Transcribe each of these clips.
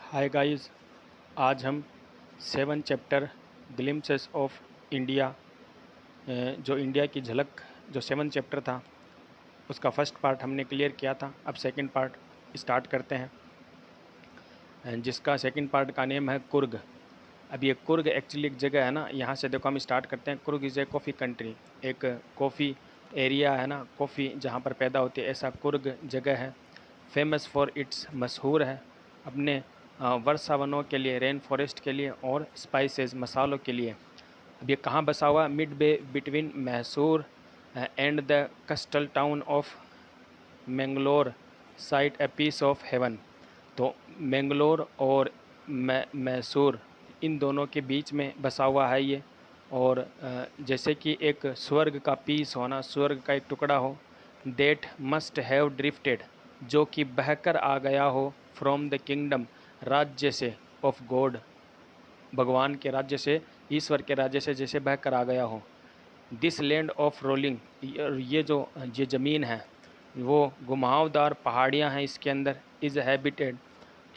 Hi guys. आज हम 7 chapter glimpses of India, जो इंडिया की झलक, जो 7 चैप्टर था उसका फर्स्ट पार्ट हमने क्लियर किया था। अब सेकंड पार्ट स्टार्ट करते हैं, जिसका सेकंड पार्ट का नेम है कुर्ग। अब ये कुर्ग एक्चुअली एक जगह है ना, यहाँ से देखो हम स्टार्ट करते हैं। Coorg is a coffee country, एक कॉफ़ी एरिया है ना, कॉफ़ी जहाँ पर पैदा होती है, ऐसा कुर्ग जगह है। फेमस फॉर इट्स, मशहूर है अपने वर्षावनों के लिए, रेन फॉरेस्ट के लिए और स्पाइसेस, मसालों के लिए। अब ये कहाँ बसा हुआ? Midway between Mysore and the coastal town of Mangalore, sight a piece of heaven. तो मैंगलोर और मैसूर, इन दोनों के बीच में बसा हुआ है ये। और जैसे कि एक स्वर्ग का पीस होना, स्वर्ग का एक टुकड़ा हो, देट मस्ट हैव ड्रिफ्टेड, जो कि बहकर आ गया हो, फ्रॉम द किंगडम, राज्य से, ऑफ गॉड, भगवान के राज्य से, ईश्वर के राज्य से जैसे बहकर आ गया हो। दिस लैंड ऑफ रोलिंग, ये ज़मीन है वो घुमावदार पहाड़ियाँ हैं इसके अंदर। इज़ हैबिटेड,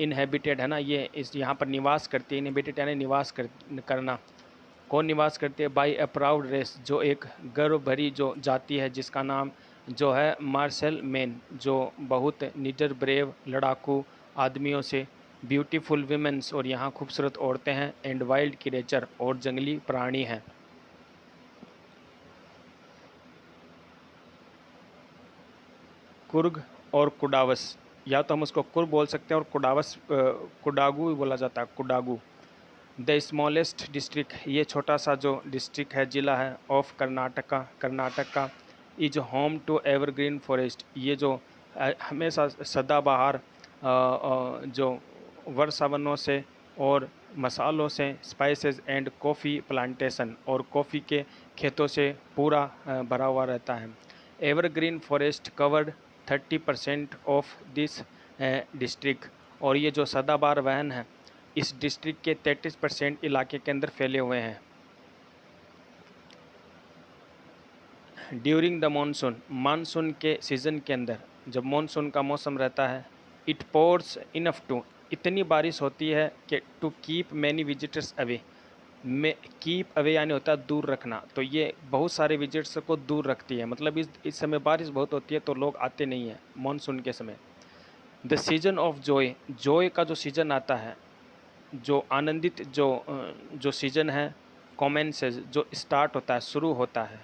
इनहेबिटेड है ना, ये इस यहाँ पर निवास करती है। इनहेबिटेड यानी करना। कौन निवास करती है? बाई ए प्राउड रेस, जो एक गर्व भरी जो जाति है, जिसका नाम जो है मार्शल मैन, जो बहुत निडर, ब्रेव, लड़ाकू आदमियों से, ब्यूटीफुल वीमेंस, और यहाँ खूबसूरत औरतें हैं, एंड वाइल्ड क्रिएचर, और जंगली प्राणी हैं। कुर्ग और कुडावस, या तो हम उसको कुर्ग बोल सकते हैं, और कुडावस कुडागू भी बोला जाता है, कुडागू। द स्मॉलेस्ट डिस्ट्रिक्ट, ये छोटा सा जो डिस्ट्रिक्ट है, ज़िला है, ऑफ कर्नाटका, कर्नाटक का। Is home to evergreen forest, ये जो हमेशा सदाबहार जो वर्षावनों से और मसालों से, स्पाइसेस एंड कॉफ़ी प्लांटेशन, और कॉफ़ी के खेतों से पूरा भरा हुआ रहता है। Evergreen forest covered 30% of this district, और ये जो सदाबहार वहन है इस डिस्ट्रिक्ट के 33% इलाके के अंदर फैले हुए हैं। ड्यूरिंग द मानसून, मानसून के सीज़न के अंदर, जब मानसून का मौसम रहता है, इट पोर्स इनफ टू, इतनी बारिश होती है कि to keep many visitors away, में कीप अवे यानी होता है दूर रखना, तो ये बहुत सारे विजिटर्स को दूर रखती है। मतलब इस समय बारिश बहुत होती है तो लोग आते नहीं हैं मानसून के समय। The season of Joy, Joy का जो सीज़न आता है, जो आनंदित जो सीज़न है, कॉमेंसेस, जो स्टार्ट होता है, शुरू होता है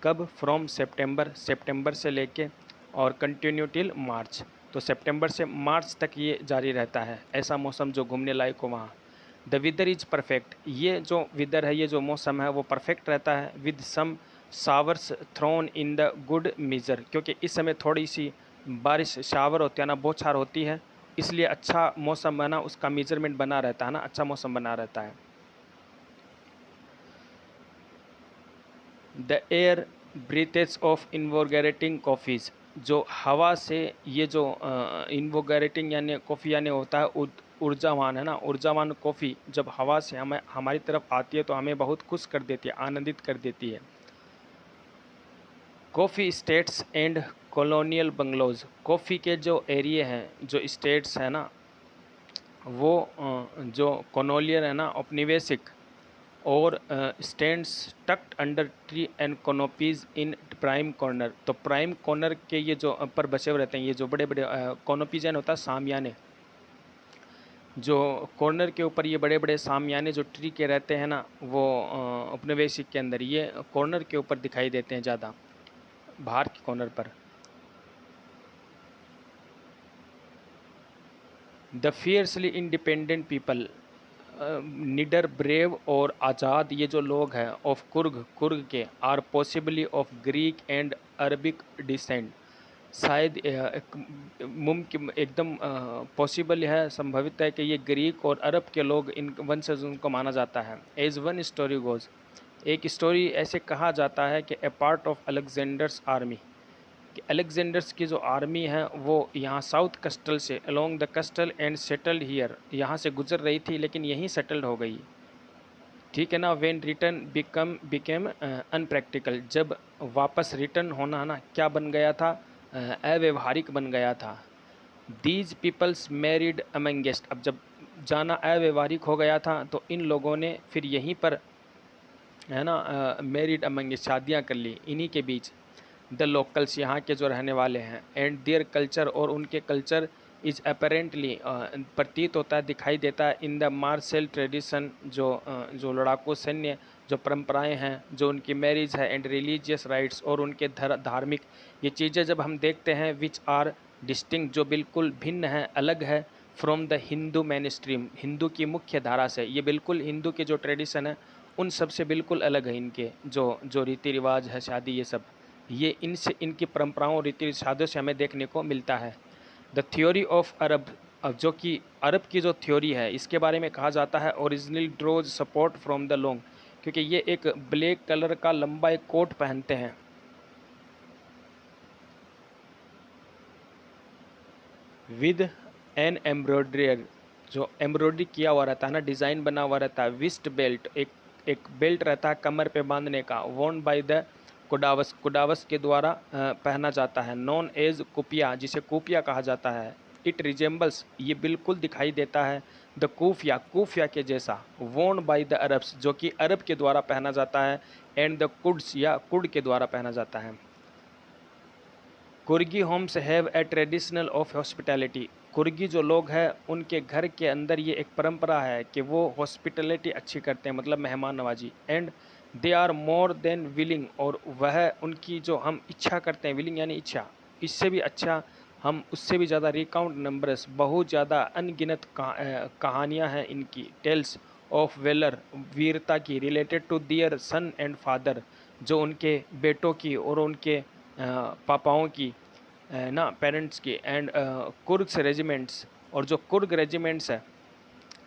कब? फ्रॉम सितंबर, सितंबर से लेके और कंटिन्यू टिल मार्च, तो सितंबर से मार्च तक ये जारी रहता है, ऐसा मौसम जो घूमने लायक हो वहाँ। द वेदर इज़ परफेक्ट, ये जो वेदर है, ये जो मौसम है वो परफेक्ट रहता है। With some showers thrown in the good measure, क्योंकि इस समय थोड़ी सी बारिश, शावर होती है ना, बौछार होती है, इसलिए अच्छा मौसम बना, उसका मेजरमेंट बना रहता है ना, अच्छा मौसम बना रहता है। द एयर ब्रीथेज ऑफ इन्वोगरेटिंग कॉफ़ीज़, जो हवा से ये जो इन्वोगरेटिंग यानी कॉफ़ी यानी होता है ऊर्जावान है ना, ऊर्जावान कॉफ़ी जब हवा से हमें हमारी तरफ आती है तो हमें बहुत खुश कर देती है, आनंदित कर देती है। Coffee states and colonial bungalows, coffee के जो एरिए हैं, जो स्टेट्स हैं ना, वो जो कॉलोनियल है ना, औपनिवेशिक, और stands tucked under tree and canopies in prime corner, तो प्राइम कॉर्नर के ये जो पर बसे हुए रहते हैं, ये जो बड़े बड़े कोनोपीज यानी होता है सामियाने, जो कॉर्नर के ऊपर ये बड़े बड़े सामियाने जो ट्री के रहते हैं ना, वो उपनिवेशिक के अंदर ये कॉर्नर के ऊपर दिखाई देते हैं ज़्यादा, बाहर के कॉर्नर पर। द फियर्सली इंडिपेंडेंट पीपल, निडर, ब्रेव और आज़ाद ये जो लोग हैं, ऑफ कुर्ग, कुर्ग के, are possibly of Greek and Arabic descent, शायद मुमकिन, एकदम पॉसिबल है, संभवित है कि ये ग्रीक और अरब के लोग, इन वंशज उनको माना जाता है। एज वन स्टोरी गोज, एक स्टोरी ऐसे कहा जाता है कि ए पार्ट ऑफ अलेक्जेंडर्स आर्मी, कि अलेक्जेंडर्स की जो आर्मी है वो यहाँ साउथ कस्टल से, along the कस्टल and settled here, यहाँ से गुजर रही थी लेकिन यहीं सेटल्ड हो गई। ठीक है ना। व्हेन रिटर्न बिकेम अनप्रैक्टिकल, जब वापस रिटर्न होना ना क्या बन गया था? अव्यवहारिक बन गया था। दीज पीपल्स मैरिड अमंगेस्ट, अब जब जाना अव्यवहारिक हो गया था, तो इन लोगों ने फिर यहीं पर, है ना, मैरिड अमंग, शादियाँ कर ली इन्हीं के बीच। द लोकल्स, यहाँ के जो रहने वाले हैं, एंड देयर कल्चर, और उनके कल्चर इज अपेरेंटली, प्रतीत होता है, दिखाई देता है, इन द मार्शल ट्रेडिशन, जो लड़ाकू सैन्य जो परंपराएं हैं, जो उनकी मैरिज है, एंड रिलीजियस राइट्स, और उनके धार्मिक ये चीज़ें जब हम देखते हैं, विच आर डिस्टिंक्ट, जो बिल्कुल भिन्न है, अलग है, from the Hindu main stream, Hindu की मुख्य धारा से, ये बिल्कुल हिंदू के जो ट्रेडिशन है उन सब से बिल्कुल अलग है। इनके जो जो रीति रिवाज है, शादी, ये सब, ये इनसे, इनकी परंपराओं, रीति शादियों से हमें देखने को मिलता है। द थ्योरी ऑफ अरब, अब जो कि अरब की जो थ्योरी है, इसके बारे में कहा जाता है, original draws support from the long, क्योंकि ये एक ब्लैक कलर का लंबा एक कोट पहनते हैं विद एन एम्ब्रॉयडरी, जो एम्ब्रॉयडरी किया हुआ रहता है ना, डिज़ाइन बना हुआ रहता है, विस्ट बेल्ट, एक बेल्ट रहता है कमर पे बांधने का, वॉर्न बाय द कुडावस, कुडावस के द्वारा पहना जाता है, नॉन एज कुपिया, जिसे कुपिया कहा जाता है। इट रिजेंबल्स, ये बिल्कुल दिखाई देता है, द कुफिया, कुफिया के जैसा, वॉर्न बाय द अरब्स, जो कि अरब के द्वारा पहना जाता है, एंड द कुड्स, या कुड के द्वारा पहना जाता है। Coorgi homes have a traditional of hospitality, Coorgi जो लोग हैं उनके घर के अंदर ये एक परंपरा है कि वो हॉस्पिटैलिटी अच्छी करते हैं, मतलब मेहमान नवाजी, and they are more than willing, और वह उनकी जो हम इच्छा करते हैं, विलिंग यानी इच्छा, इससे भी अच्छा, हम उससे भी ज़्यादा, रिकाउंट नंबर्स, बहुत ज़्यादा अनगिनत कहानियाँ हैं इनकी, टेल्स ऑफ वेलर, वीरता की, related to their son and father, जो उनके बेटों की और उनके पापाओं की, ना, पेरेंट्स की, एंड कुर्ग्स रेजिमेंट्स, और जो कुर्ग रेजिमेंट्स है,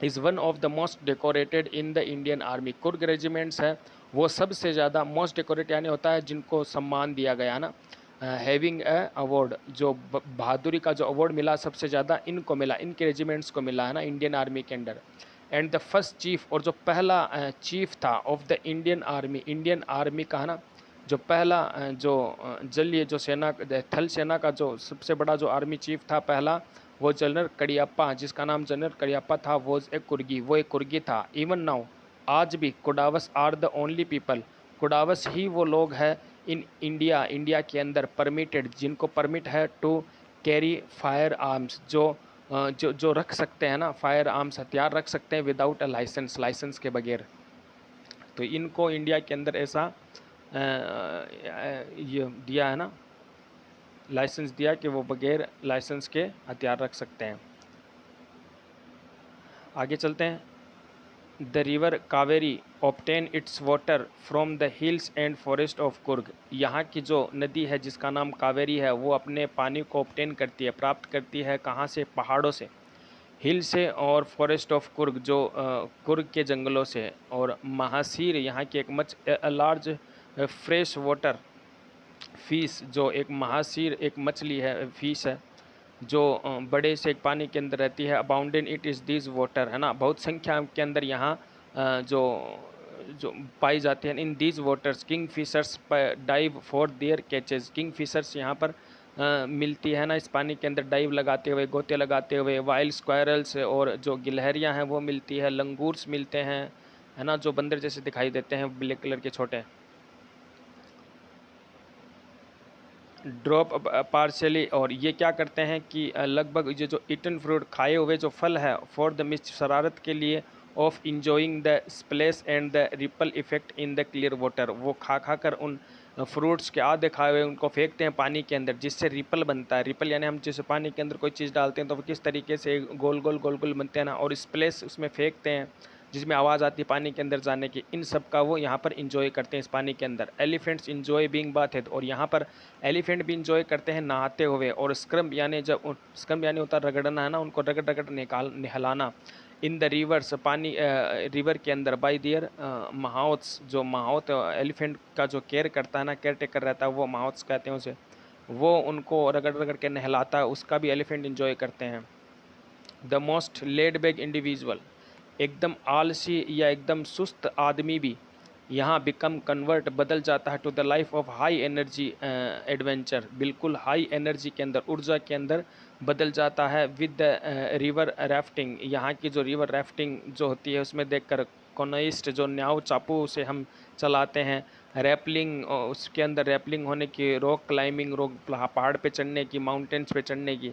is one of the most decorated in the Indian army, Coorg regiments है वो सबसे ज़्यादा मोस्ट डेकोरेट यानी होता है जिनको सम्मान दिया गया ना, हैविंग ए अवार्ड, जो बहादुरी का जो अवार्ड मिला सबसे ज़्यादा इनको मिला, इनके रेजिमेंट्स को मिला है ना, इंडियन आर्मी के under. And the first chief, और जो पहला चीफ था of the Indian army, Indian army का है ना, जो पहला जलीय जो सेना, थल सेना का जो सबसे बड़ा जो आर्मी चीफ था पहला, वो जनरल करियप्पा, जिसका नाम जनरल करियप्पा था, वो एक कुर्गी, वो एक कुर्गी था। इवन नाउ, आज भी कुडावस आर द ओनली पीपल, कुडावस ही वो लोग हैं इन इंडिया, इंडिया के अंदर परमिटेड, जिनको परमिट है टू कैरी फायर आर्म्स, जो रख सकते हैं ना फायर आर्म्स, हथियार रख सकते हैं विदाउट अ लाइसेंस, लाइसेंस के बगैर। तो इनको इंडिया के अंदर ऐसा ये दिया है ना, लाइसेंस दिया कि वो बगैर लाइसेंस के हथियार रख सकते हैं। आगे चलते हैं। The river Kaveri obtain it's water from the hills and forest of Coorg, यहाँ की जो नदी है जिसका नाम कावेरी है, वो अपने पानी को ऑब्टेन करती है, प्राप्त करती है, कहाँ से, पहाड़ों से, हिल से, और फॉरेस्ट ऑफ कुर्ग, जो कुर्ग के जंगलों से, और महासीर, यहाँ की एक लार्ज फ्रेश वाटर फिश, जो एक महासीर एक मछली है, फिश है, जो बड़े से एक पानी के अंदर रहती है, अबाउंडेड इट इज़ दिस वाटर, है ना, बहुत संख्या के अंदर यहाँ जो जो पाई जाती है, in these waters kingfishers dive for their catches, kingfishers यहाँ पर मिलती है ना, इस पानी के अंदर डाइव लगाते हुए, गोते लगाते हुए, वाइल्ड स्क्वायरल्स, और जो गिलहरियाँ हैं वो मिलती है, लंगूर्स मिलते हैं, है ना, जो बंदर जैसे दिखाई देते हैं, ब्लैक कलर के छोटे, ड्रॉप पार्शली, और ये क्या करते हैं कि लगभग ये जो ईटन फ्रूट, खाए हुए जो फल है, फॉर द मिस्ट, शरारत के लिए, of enjoying the splash and the ripple effect in the clear water, वो खा खा कर उन फ्रूट्स के आधे खाए हुए उनको फेंकते हैं पानी के अंदर, जिससे रिपल बनता है, रिपल यानी हम जैसे पानी के अंदर कोई चीज़ डालते हैं तो वो किस तरीके से गोल गोल गोल गोल बनते हैं ना, और स्प्लेश उसमें फेंकते हैं जिसमें आवाज़ आती है पानी के अंदर जाने की, इन सब का वो यहाँ पर इंजॉय करते हैं इस पानी के अंदर। एलिफेंट्स इंजॉय बीइंग बाथेड, और यहाँ पर एलिफेंट भी इंजॉय करते हैं नहाते हुए, और स्क्रम्प यानी जब स्क्रम्प यानी होता है रगड़ना, है ना, उनको रगड़ रगड़ नहलाना, इन द रिवर्स, पानी रिवर के अंदर, बाई दियर महाउथ्स, जो महाउथ एलिफेंट का जो केयर करता है ना, केयर टेकर रहता है, वो महाउथ्स कहते हैं उसे, वो उनको रगड़ रगड़ के नहलाता है, उसका भी एलिफेंट इंजॉय करते हैं। The most laid back individual, एकदम आलसी या एकदम सुस्त आदमी भी, यहाँ बिकम कन्वर्ट बदल जाता है to the life of high energy adventure, बिल्कुल हाई एनर्जी के अंदर, ऊर्जा के अंदर बदल जाता है। विद द रिवर राफ्टिंग, यहाँ की जो रिवर राफ्टिंग जो होती है उसमें देखकर कोनोइस्ट जो न्याव चापू से हम चलाते हैं, रैपलिंग उसके अंदर रैपलिंग होने की, रॉक क्लाइंबिंग रॉक पहाड़ पे चढ़ने की, माउंटेन्स पे चढ़ने की,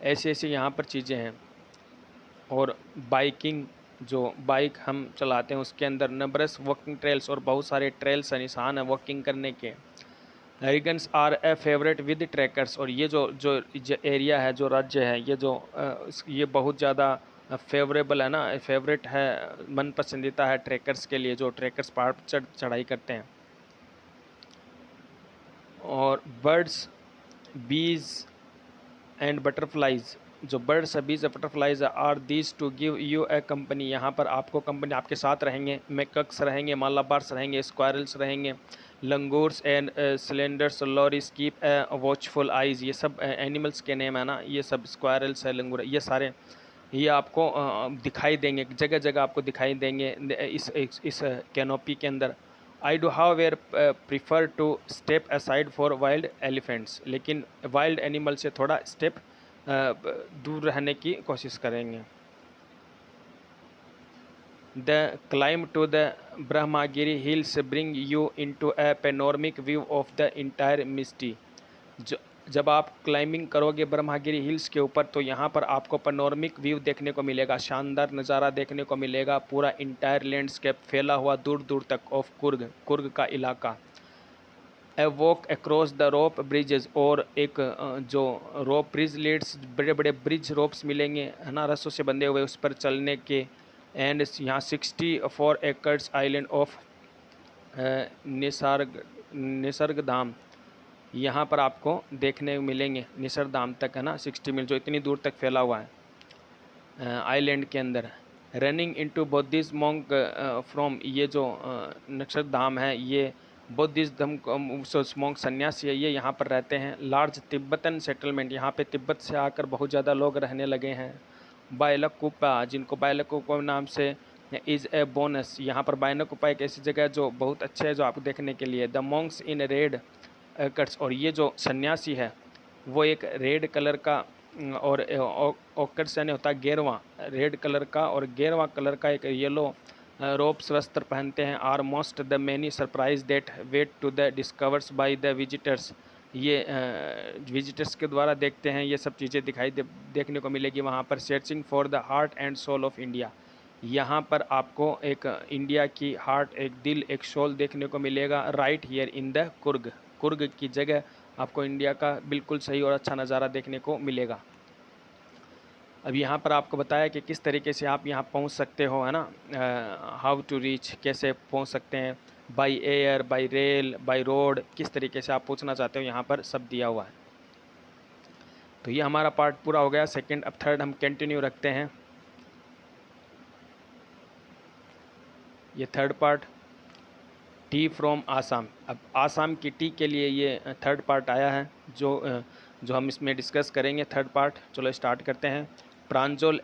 ऐसी ऐसी यहाँ पर चीज़ें हैं। और बाइकिंग, जो बाइक हम चलाते हैं उसके अंदर नंबरस वॉकिंग ट्रेल्स, और बहुत सारे ट्रेल्स निशान है वॉकिंग करने के। रिगन्स are a favourite with trekkers, और ये जो जो एरिया है, जो राज्य है, ये जो ये बहुत ज़्यादा फेवरेबल है ना, फेवरेट है, मन पसंदीदा है ट्रैकर्स के लिए, जो ट्रैकर्स पहाड़ पर चढ़ाई करते हैं। और बर्ड्स, बीज एंड बटरफ्लाइज, जो birds bees butterflies are these to give you a company, यहाँ पर आपको कंपनी आपके साथ रहेंगे। मैकक्स रहेंगे, मालाबार्स रहेंगे, स्क्वायरल्स रहेंगे, langurs and cylinders, lorries keep a watchful eyes, ये सब एनिमल्स के नेम है ना, ये सब स्क्वायरल्स है, लंगूर, ये सारे ये आपको दिखाई देंगे, जगह जगह आपको दिखाई देंगे इस कैनोपी के अंदर। I do however prefer to step aside for wild elephants, लेकिन वाइल्ड एनिमल से थोड़ा स्टेप दूर रहने की कोशिश करेंगे। The climb to the Brahmagiri hills bring you into a panoramic view of the entire misty, जब आप क्लाइंबिंग करोगे ब्रह्मागिरी हिल्स के ऊपर तो यहाँ पर आपको पेनोरमिक व्यू देखने को मिलेगा, शानदार नज़ारा देखने को मिलेगा, पूरा इंटायर लैंडस्केप फैला हुआ दूर दूर तक ऑफ कुर्ग का इलाका। A walk across the rope bridges, और एक जो रोप ब्रिज लीड्स, बड़े बड़े ब्रिज रोप्स मिलेंगे है ना, रस्सों से बंधे हुए, उस पर चलने के। एंड यहाँ 64 एकर्स आइलैंड ऑफ निसर्ग धाम, यहाँ पर आपको देखने को मिलेंगे, निसर्ग धाम तक है ना, 60 मील, जो इतनी दूर तक फैला हुआ है आइलैंड के अंदर। Running into Buddhist monk from, ये जो निसर्ग धाम है ये बुद्धिस्ट धर्म मॉन्क सन्यासी है, ये यहाँ पर रहते हैं। लार्ज तिब्बतन सेटलमेंट, यहाँ पे तिब्बत से आकर बहुत ज़्यादा लोग रहने लगे हैं। बायलकुप्पा, जिनको बायलकुप्पा नाम से, इज़ ए बोनस, यहाँ पर बायलकुप्पा एक ऐसी जगह है जो बहुत अच्छे है जो आपको देखने के लिए। The Monks in red cuts, और ये जो सन्यासी है वो एक रेड कलर का और ऑकर्स यानी होता है गेरवा, रेड कलर का और गेरवा कलर का एक येलो रोप्स वस्त्र पहनते हैं। Are most the many surprise that wait to the discovers by the visitors, ये विजिटर्स के द्वारा देखते हैं, ये सब चीज़ें देखने को मिलेगी वहाँ पर। Searching for the heart and soul of India, यहाँ पर आपको एक इंडिया की हार्ट, एक दिल, एक सोल देखने को मिलेगा। Right here in the Coorg की जगह आपको इंडिया का बिल्कुल सही और अच्छा नज़ारा देखने को मिलेगा। अब यहाँ पर आपको बताया कि किस तरीके से आप यहाँ पहुँच सकते हो, है ना, हाउ टू रीच, कैसे पहुँच सकते हैं, by air, bye rail, by road, किस तरीके से आप पहुँचना चाहते हो, यहाँ पर सब दिया हुआ है। तो ये हमारा पार्ट पूरा हो गया सेकंड। अब थर्ड हम कंटिन्यू रखते हैं। ये third part, T from Assam. अब आसाम की टी के लिए ये थर्ड पार्ट आया है जो हम इसमें डिस्कस करेंगे थर्ड पार्ट। चलो स्टार्ट करते हैं। प्रांजल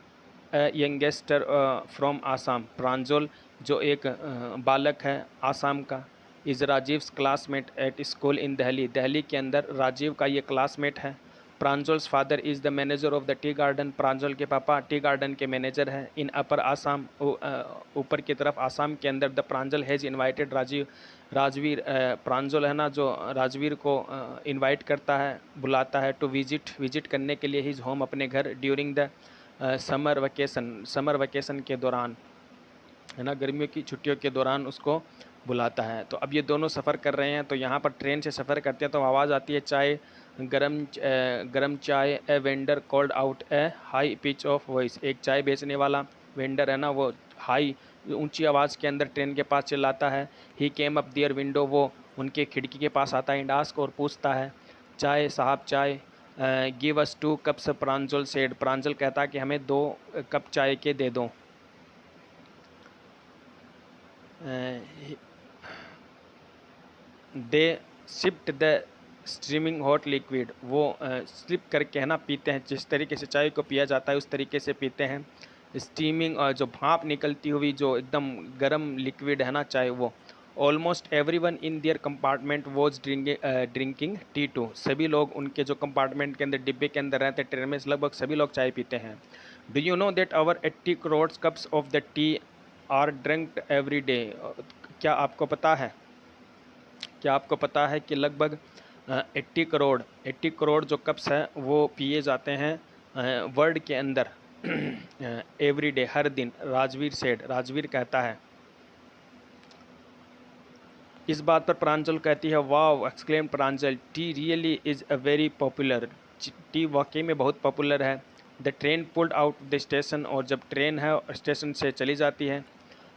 यंगेस्टर फ्रॉम आसाम, प्रांजल जो एक बालक है आसाम का। Is Rajiv's classmate at school in Delhi, Delhi के अंदर राजीव का ये क्लासमेट है। Pranjal's father is the manager of the tea garden, Pranjal के पापा टी गार्डन के मैनेजर हैं। इन अपर आसाम, ऊपर की तरफ आसाम के अंदर, the Pranjal has invited Rajveer, Pranjal है ना जो राजवीर को इनवाइट करता है, बुलाता है टू विजिट करने के लिए हिज होम, अपने घर, ड्यूरिंग द समर वेकेशन के दौरान, है ना, गर्मियों की छुट्टियों के दौरान उसको बुलाता है। तो अब ये दोनों सफ़र कर रहे हैं, तो यहाँ पर ट्रेन से सफ़र करते हैं तो आवाज़ आती है चाय, गरम चाय। A vendor called out A high pitch of voice, एक चाय बेचने वाला वेंडर है ना वो हाई, ऊंची आवाज़ के अंदर ट्रेन के पास चिल्लाता है। ही केम अप देयर विंडो, वो उनके खिड़की के पास आता है, इंडास्क, और पूछता है, चाय साहब चाय। गिव अस 2 कप्स, प्रांजल सेड, प्रांजल कहता है कि हमें 2 कप चाय के दे दो। They sipped the streaming hot liquid, वो स्लिप करके है ना पीते हैं, जिस तरीके से चाय को पिया जाता है उस तरीके से पीते हैं। स्टीमिंग जो भाप निकलती हुई जो एकदम गर्म लिक्विड है ना चाय वो। Almost everyone in their compartment was drinking tea too. सभी लोग उनके जो कंपार्टमेंट के अंदर डिब्बे के अंदर रहते हैं ट्रेन में लगभग सभी लोग चाय पीते हैं। Do you know that our 80 crore cups of the tea are drinked every day. क्या आपको पता है, क्या आपको पता है कि लगभग 80 करोड़ जो कप्स हैं वो पिए जाते हैं वर्ल्ड के अंदर एवरी डे, हर दिन। राजवीर सेड, राजवीर कहता है। इस बात पर प्रांजल कहती है wow exclaim Pranjal, tea really is a very popular. Tea वाकई में बहुत पॉपुलर है। The train pulled out the station, और जब ट्रेन है स्टेशन से चली जाती है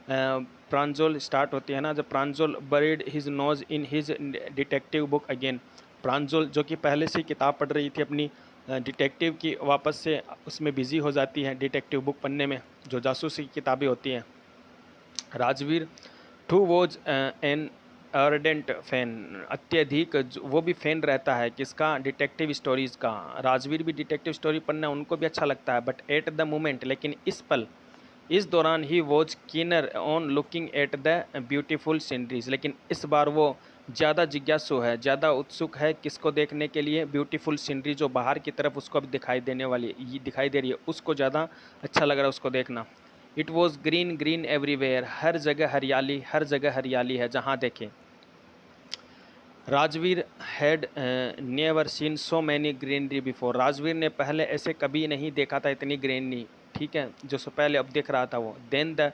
प्रांजल स्टार्ट होती है ना, जब Pranjal buried his nose in his detective book again. Pranjal जो कि पहले से किताब पढ़ रही थी अपनी डिटेक्टिव की, वापस से उसमें बिजी हो जाती है डिटेक्टिव बुक पढ़ने में जो जासूसी की किताबें होती हैं। Rajveer too was an ardent fan, अत्यधिक वो भी फैन रहता है किसका, डिटेक्टिव स्टोरीज़ का। राजवीर भी डिटेक्टिव स्टोरी पढ़ना उनको भी अच्छा लगता है, बट एट द मोमेंट, लेकिन इस पल, इस दौरान he was keener on looking at the beautiful sceneries, लेकिन इस बार वो ज़्यादा जिज्ञासु है, ज़्यादा उत्सुक है किसको देखने के लिए, ब्यूटीफुल सीनरी जो बाहर की तरफ उसको अब दिखाई देने वाली ये दिखाई दे रही है, उसको ज़्यादा अच्छा लग रहा है उसको देखना। It was green green everywhere, हर जगह हरियाली, हर जगह हरियाली है जहाँ देखें। Rajveer had never seen so many greenery before, Rajveer ने पहले ऐसे कभी नहीं देखा था इतनी ग्रीनरी, ठीक है, जो सो पहले अब देख रहा था वो। Then the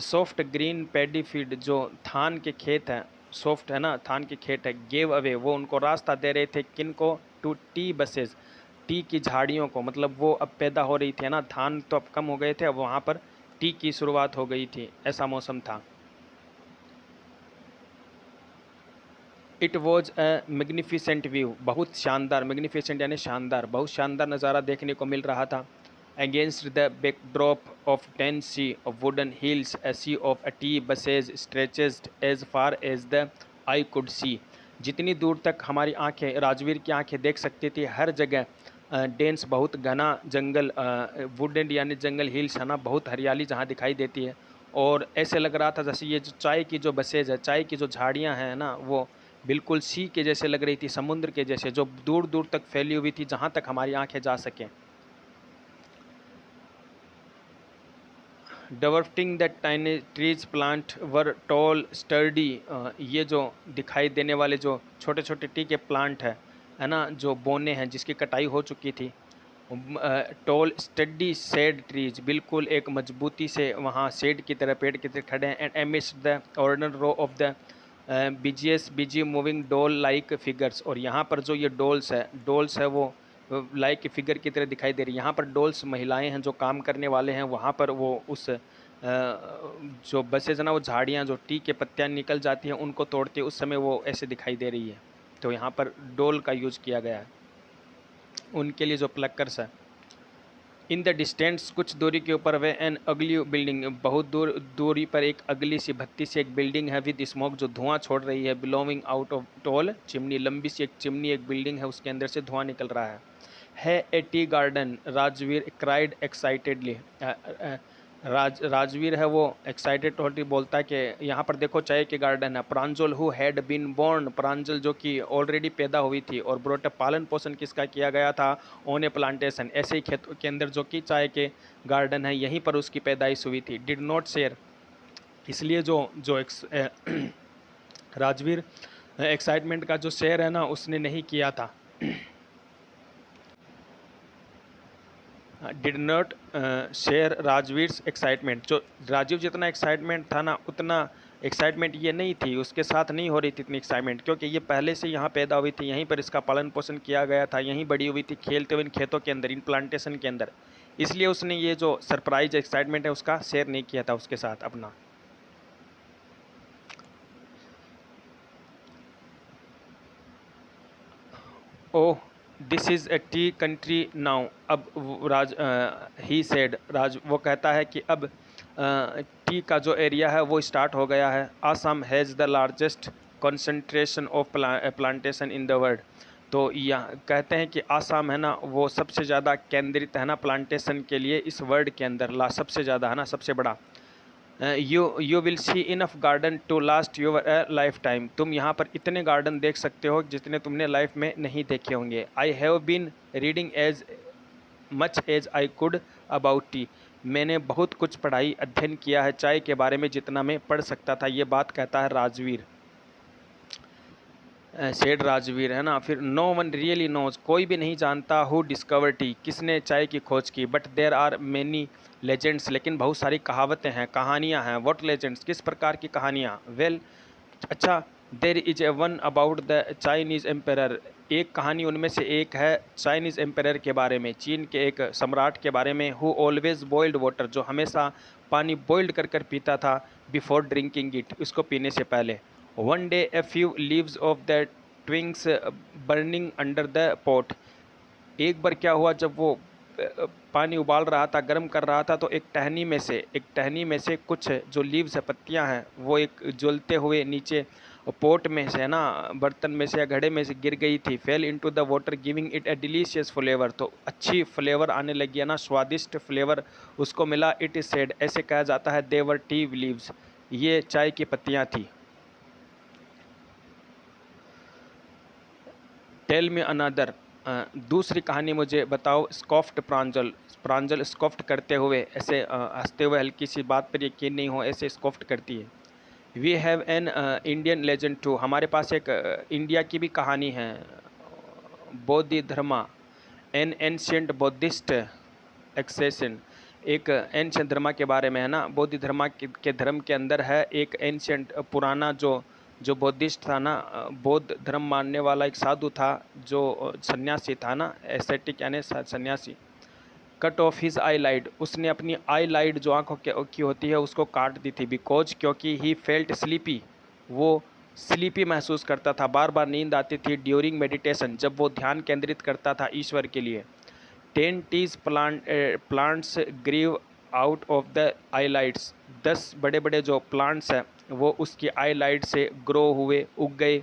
soft green paddy field, जो धान के खेत हैं, सॉफ्ट है ना धान के खेत है, गेव अवे, वो उनको रास्ता दे रहे थे किन को, टू टी बसेज, टी की झाड़ियों को, मतलब वो अब पैदा हो रही थी ना, धान तो अब कम हो गए थे, अब वहाँ पर टी की शुरुआत हो गई थी, ऐसा मौसम था। It was a magnificent view, बहुत शानदार, मैग्निफिसेंट यानी शानदार, बहुत शानदार नज़ारा देखने को मिल रहा था। Against the backdrop of 10 sea of wooden hills, a sea of a tea bushes stretched as far as the eye could see, जितनी दूर तक हमारी आंखें, राजवीर की आंखें देख सकती थी, हर जगह डेंस, बहुत घना जंगल, वुडन यानी जंगल, हिल्स है ना, बहुत हरियाली जहाँ दिखाई देती है। और ऐसे लग रहा था जैसे ये जो चाय की जो बसेज है, चाय की जो झाड़ियाँ हैं ना, वो बिल्कुल सी के जैसे लग रही थी, समुद्र के जैसे, जो दूर दूर तक फैली हुई थी जहाँ तक हमारी आंखें जा सकें। Dwarfing the tiny trees plant were tall sturdy, ये जो दिखाई देने वाले जो छोटे छोटे टी के प्लांट है ना, जो बोने हैं जिसकी कटाई हो चुकी थी, टॉल स्टडी सेड ट्रीज, बिल्कुल एक मजबूती से वहाँ सेड की तरह, पेड़ की तरह खड़े हैं। And amidst the order row of the busy moving doll like figures, और यहाँ पर जो ये डॉल्स है वो लाइक फिगर की तरह दिखाई दे रही है। यहाँ पर डॉल्स महिलाएं हैं जो काम करने वाले हैं, वहाँ पर वो उस जो बसेज है ना, वो झाड़ियाँ जो टी के पत्तियाँ निकल जाती हैं उनको तोड़ती है, उस समय वो ऐसे दिखाई दे रही है, तो यहाँ पर डोल का यूज किया गया है उनके लिए जो प्लक्कर्स है। इन द डिस्टेंस, कुछ दूरी के ऊपर, वे एन अगली बिल्डिंग, बहुत दूरी पर एक अगली सी भत्ती सी एक बिल्डिंग है, विद स्मोक, जो धुआं छोड़ रही है, बिलोविंग आउट ऑफ टॉल चिमनी, लंबी सी एक चिमनी, एक बिल्डिंग है उसके अंदर से धुआं निकल रहा है A tea garden, Rajveer cried excitedly, Rajveer है वो एक्साइटेड होती बोलता है कि यहाँ पर देखो चाय के गार्डन है। प्रांजल हु हैड बीन बोर्न, प्रांजल जो कि ऑलरेडी पैदा हुई थी, और ब्रोट पालन पोषण किसका किया गया था, ओन ए प्लांटेशन, ऐसे ही खेतों के अंदर जो कि चाय के गार्डन है, यहीं पर उसकी पैदाइश हुई थी। डिड नॉट शेयर, इसलिए जो जो राजवीर एक्साइटमेंट का जो शेयर है ना उसने नहीं किया था। डिड नॉट शेयर राजवीर्स एक्साइटमेंट, जो राजीव जितना एक्साइटमेंट था ना उतना एक्साइटमेंट ये नहीं थी, उसके साथ नहीं हो रही थी इतनी एक्साइटमेंट, क्योंकि ये पहले से यहाँ पैदा हुई थी, यहीं पर इसका पालन पोषण किया गया था, यहीं बड़ी हुई थी, खेलते हुए इन खेतों के अंदर, इन प्लांटेशन के अंदर, इसलिए उसने ये जो सरप्राइज एक्साइटमेंट है उसका शेयर नहीं किया था उसके साथ अपना। Oh this is A T country now, अब ही सेड, राज वो कहता है कि अब टी का जो एरिया है वो स्टार्ट हो गया है। Assam has the largest concentration of plantation in the world, तो यहाँ कहते हैं कि आसाम है ना वो सबसे ज़्यादा केंद्रित है ना प्लांटेशन के लिए इस वर्ल्ड के अंदर ला सबसे ज़्यादा है ना सबसे बड़ा। You will see enough garden to last your lifetime. तुम यहाँ पर इतने गार्डन देख सकते हो जितने तुमने लाइफ में नहीं देखे होंगे। I have been reading as much as I could about tea. मैंने बहुत कुछ पढ़ाई अध्ययन किया है चाय के बारे में जितना मैं पढ़ सकता था। ये बात कहता है राजवीर, सेड राजवीर है ना। फिर नो वन रियली नोज, कोई भी नहीं जानता हु डिस्कवर टी, किसने चाय की खोज की। But there are many legends, लेकिन बहुत सारी कहावतें हैं, कहानियाँ हैं। व्हाट लेजेंड्स, किस प्रकार की कहानियाँ। वेल अच्छा, there is a one about the Chinese emperor, एक कहानी उनमें से एक है चाइनीज़ एम्पेरर के बारे में, चीन के एक सम्राट के बारे में। हु ऑलवेज बॉइल्ड वाटर, जो हमेशा पानी बॉइल्ड कर कर पीता था। बिफोर ड्रिंकिंग इट, उसको पीने से पहले। One day a few leaves of the twigs burning under the pot, एक बार क्या हुआ जब वो पानी उबाल रहा था, गर्म कर रहा था, तो एक टहनी में से कुछ जो लीव्स है, पत्तियां हैं, वो एक जलते हुए नीचे पोट में से है ना, बर्तन में से या घड़े में से गिर गई थी। Fail into the water giving it A delicious flavour, तो अच्छी फ्लेवर आने लगी है ना, स्वादिष्ट फ्लेवर उसको मिला। इट इज सेड, ऐसे कहा जाता है, देवर टी लीव्स, ये चाय की पत्तियां थी। टेल मी अनदर, दूसरी कहानी मुझे बताओ। स्कॉफ्ट प्रांजल, प्रांजल स्कॉफ्ट करते हुए, ऐसे हंसते हुए, हल्की सी बात पर यकीन नहीं हो ऐसे स्कॉफ्ट करती है। We have an Indian legend too, हमारे पास एक इंडिया की भी कहानी है। Bodhidharma, an ancient Buddhist accession, एक एंशियंट धर्मा के बारे में है ना। बोधिधर्मा के धर्म के अंदर है एक एंशियंट पुराना जो जो बुद्धिस्ट था ना, बौद्ध धर्म मानने वाला एक साधु था, जो सन्यासी था ना, एस्थेटिक यानी सन्यासी। कट ऑफ हिज आई लाइट, उसने अपनी आई लाइट जो आँखों की होती है उसको काट दी थी। बिकॉज, क्योंकि ही फेल्ट स्लीपी, वो स्लीपी महसूस करता था, बार बार नींद आती थी। ड्यूरिंग मेडिटेशन, जब वो ध्यान केंद्रित करता था ईश्वर के लिए। 10 teas plants grew out of the eyelids, 10 बड़े बड़े जो प्लांट्स हैं वो उसकी आई लाइट से ग्रो हुए, उग गए।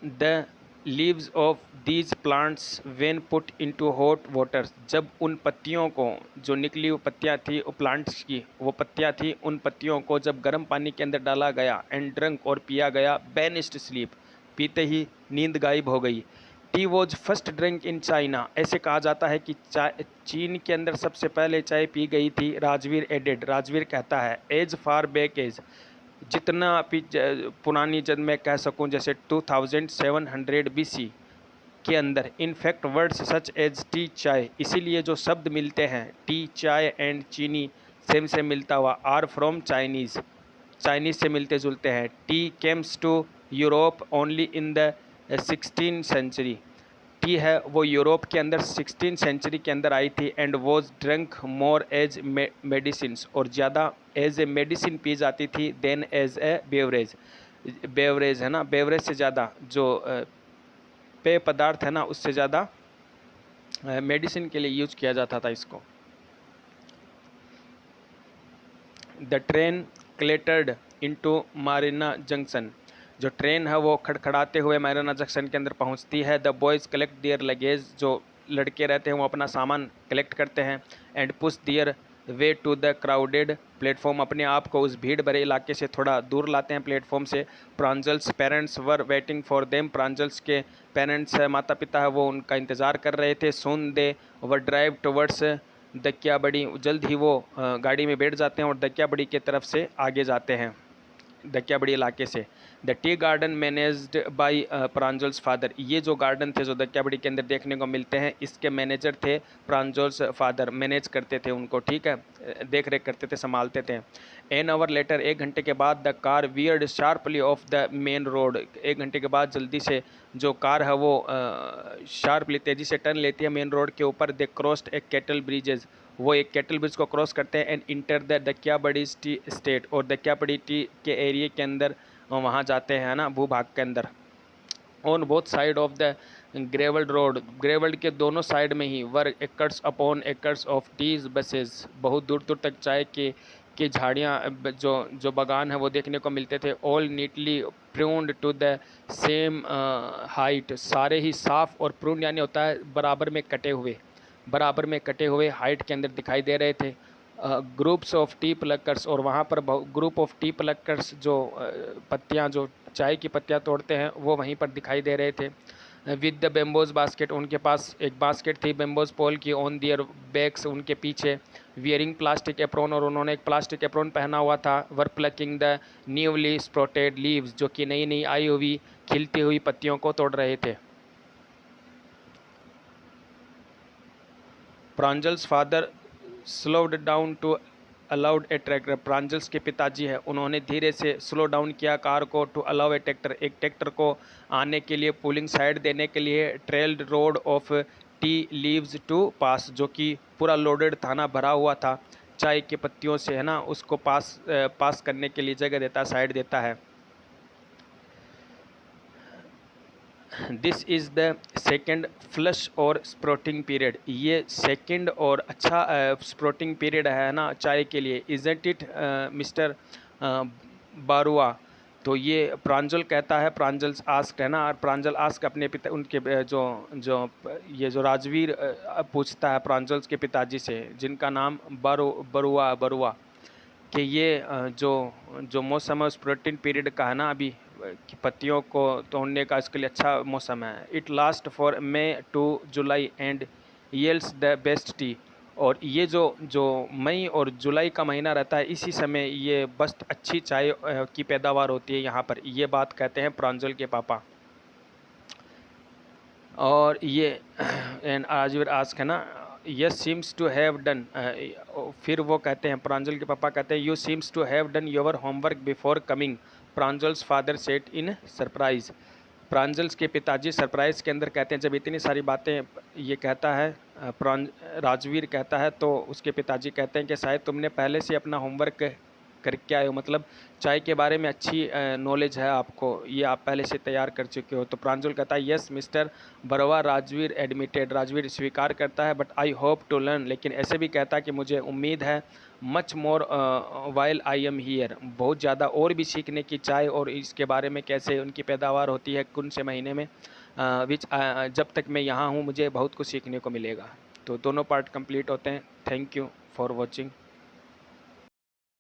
The leaves of these plants when put into hot water, जब उन पत्तियों को, जो निकली हुई पत्तियाँ थी वो प्लांट्स की, वो पत्तियाँ थी, उन पत्तियों को जब गर्म पानी के अंदर डाला गया, एंड ड्रंक, और पिया गया, बैनिस्ड स्लीप, पीते ही नींद गायब हो गई। T was first drink in China, ऐसे कहा जाता है कि चीन के अंदर सबसे पहले चाय पी गई थी। राजवीर एडेड, राजवीर कहता है, एज फार बैक एज, जितना पुरानी जब मैं कह सकूं, जैसे 2700 BC के अंदर। In fact words such as tea chai, इसीलिए जो शब्द मिलते हैं टी, चाय एंड चीनी, सेम से मिलता हुआ, आर फ्रॉम चाइनीज़, चाइनीज़ से मिलते जुलते हैं। Tea came to Europe only in the 16th century, tea है वो यूरोप के अंदर 16th सेंचुरी के अंदर आई थी। And was drunk more as medicine, और ज़्यादा एज ए मेडिसिन पी जाती थी, then as a beverage, beverage है ना, बेवरेज से ज़्यादा, जो पेय पदार्थ है ना, उससे ज़्यादा मेडिसिन के लिए यूज किया जाता था इसको। The train clattered into Mariani junction, जो ट्रेन है वो खड़खड़ाते हुए मारिना जंक्शन के अंदर पहुंचती है। The boys collect their luggage, जो लड़के रहते हैं वो अपना सामान कलेक्ट करते हैं। And push their way to the crowded platform, अपने आप को उस भीड़ भरे इलाके से थोड़ा दूर लाते हैं प्लेटफॉर्म से। Pranjal's parents were waiting for them, Pranjal's के पेरेंट्स है, माता पिता है, वो उनका इंतज़ार कर रहे थे। सून दे वर ड्राइव टुवर्ड्स दक्याबड़ी, जल्द ही वो गाड़ी में बैठ जाते हैं और दक्याबड़ी की तरफ से आगे जाते हैं, दक्याबड़ी इलाके से। The tea garden managed by Pranjal's father, ये जो गार्डन थे जो दक्याबड़ी के अंदर देखने को मिलते हैं, इसके मैनेजर थे प्रांजल्स फादर, मैनेज करते थे उनको, ठीक है, देख रेख करते थे, संभालते थे। एन आवर लेटर, 1 घंटे के बाद, the car weird sharply of the main road, 1 घंटे के बाद जल्दी से जो कार है वो शार्पली, तेज़ी से टर्न लेती है मेन रोड के ऊपर। They crossed a cattle bridges, वो एक कैटल ब्रिज को क्रॉस करते हैं। And enter the Dhekiabari tea state, और दक्याबड़ी टी के एरिए के अंदर वहाँ जाते हैं ना, भूभाग के अंदर। On both side of the gravelled road, gravelled के दोनों साइड में ही, were acres upon acres of tea bushes, बहुत दूर दूर तक चाय के कि झाड़ियाँ जो जो बागान है वो देखने को मिलते थे। All neatly pruned to the same height, सारे ही साफ और प्रून यानी होता है बराबर में कटे हुए हाइट के अंदर दिखाई दे रहे थे। ग्रुप्स ऑफ टी प्लकर्स, और वहाँ पर ग्रुप ऑफ टी प्लकर्स जो पत्तियाँ, जो चाय की पत्तियाँ तोड़ते हैं, वो वहीं पर दिखाई दे रहे थे। विद द बेम्बोज बास्केट, उनके पास एक बास्केट थी बेम्बोज पोल की, ऑन दियर बैक्स, उनके पीछे। वियरिंग प्लास्टिक एप्रोन, और उन्होंने एक प्लास्टिक एप्रोन पहना हुआ था। वर प्लकिंग द न्यूली स्प्रोटेड लीव्स, जो कि नई नई आई हुई खिलती हुई पत्तियों को तोड़ रहे थे। Pranjal's father slowed down to allowed a tractor, Pranjal's के पिताजी हैं, उन्होंने धीरे से स्लो डाउन किया कार को, टू अलाउ ए ट्रैक्टर, एक ट्रैक्टर को आने के लिए, पुलिंग साइड देने के लिए। Trailer load of tea leaves to pass, जो कि पूरा लोडेड था ना, भरा हुआ था चाय की पत्तियों से, है ना, उसको पास करने के लिए जगह देता है, साइड देता है। This is the second flush और स्प्रोटिंग पीरियड, ये सेकेंड और अच्छा स्प्रोटिंग पीरियड है ना चाय के लिए। इज़न्ट इट मिस्टर बारुआ, तो ये प्रांजल कहता है, प्रांजल्स आस्क है ना, और प्रांजल आस्क अपने पिता, उनके ये जो राजवीर पूछता है प्रांजल्स के पिताजी से, जिनका नाम बरुआ, कि ये जो जो मौसम है उस प्रोटीन पीरियड का है ना अभी, कि पत्तियों को तोड़ने का, इसके लिए अच्छा मौसम है। It last for May to July and yields the best tea, और ये जो जो मई और जुलाई का महीना रहता है, इसी समय ये बस अच्छी चाय की पैदावार होती है यहाँ पर, ये बात कहते हैं प्रांजल के पापा। और ये एंड राजवीर आस्क है ना, yes seems to have done, फिर वो कहते हैं, प्रांजल के पापा कहते हैं, you seems to have done your homework before coming, Pranjal's father sat in surprise, Pranjal's के पिताजी सरप्राइज के अंदर कहते हैं, जब इतनी सारी बातें ये कहता है राजवीर कहता है, तो उसके पिताजी कहते हैं कि शायद तुमने पहले से अपना होमवर्क करके आए हो, मतलब चाय के बारे में अच्छी नॉलेज है आपको, ये आप पहले से तैयार कर चुके हो। तो प्रांजल कहता है, yes mister Barua, Rajveer admitted, Rajveer स्वीकार करता है, but I hope to learn, लेकिन ऐसे भी कहता है कि मुझे उम्मीद है, much more while I am here, बहुत ज़्यादा और भी सीखने की चाय और इसके बारे में, कैसे उनकी पैदावार होती है कौन से महीने में, जब तक मैं यहाँ हूँ मुझे बहुत कुछ सीखने को मिलेगा। तो दोनों पार्ट कंप्लीट होते हैं। Thank you for watching.